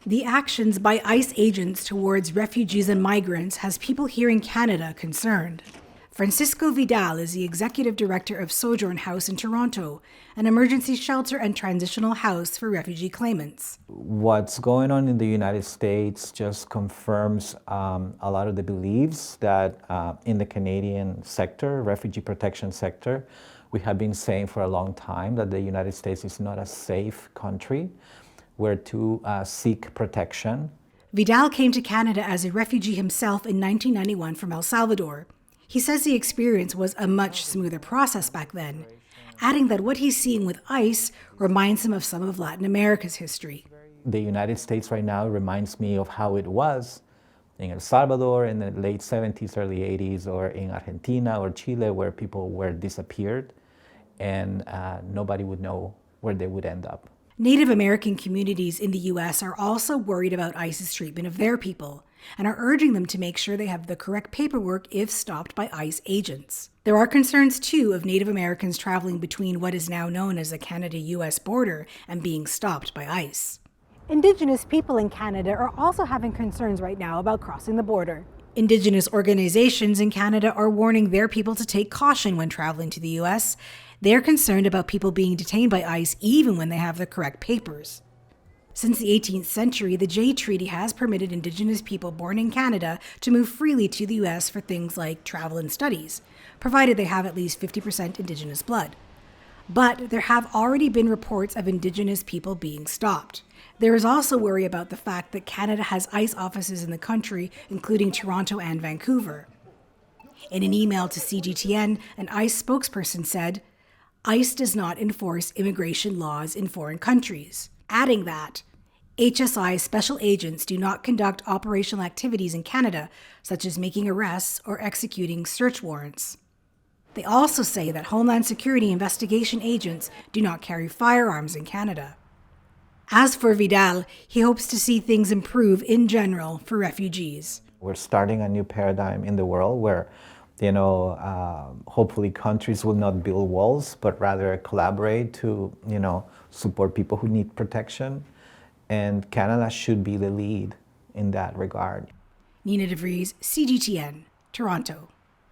The actions by ICE agents towards refugees and migrants has people here in Canada concerned. Francisco Vidal is the executive director of Sojourn House in Toronto, an emergency shelter and transitional house for refugee claimants. What's going on in the United States just confirms a lot of the beliefs that in the Canadian sector, refugee protection sector, we have been saying for a long time that the United States is not a safe country where to seek protection. Vidal came to Canada as a refugee himself in 1991 from El Salvador. He says the experience was a much smoother process back then, adding that what he's seeing with ICE reminds him of some of Latin America's history. The United States right now reminds me of how it was in El Salvador in the late 70s, early 80s, or in Argentina or Chile, where people were disappeared and nobody would know where they would end up. Native American communities in the U.S. are also worried about ICE's treatment of their people and are urging them to make sure they have the correct paperwork if stopped by ICE agents. There are concerns, too, of Native Americans traveling between what is now known as the Canada-U.S. border and being stopped by ICE. Indigenous people in Canada are also having concerns right now about crossing the border. Indigenous organizations in Canada are warning their people to take caution when traveling to the U.S. They're concerned about people being detained by ICE even when they have the correct papers. Since the 18th century, the Jay Treaty has permitted Indigenous people born in Canada to move freely to the U.S. for things like travel and studies, provided they have at least 50% Indigenous blood. But there have already been reports of Indigenous people being stopped. There is also worry about the fact that Canada has ICE offices in the country, including Toronto and Vancouver. In an email to CGTN, an ICE spokesperson said, ICE does not enforce immigration laws in foreign countries, adding that HSI special agents do not conduct operational activities in Canada, such as making arrests or executing search warrants. They also say that Homeland Security investigation agents do not carry firearms in Canada. As for Vidal, he hopes to see things improve in general for refugees. We're starting a new paradigm in the world where, hopefully countries will not build walls, but rather collaborate to, support people who need protection. And Canada should be the lead in that regard. Devries, CGTN, Toronto.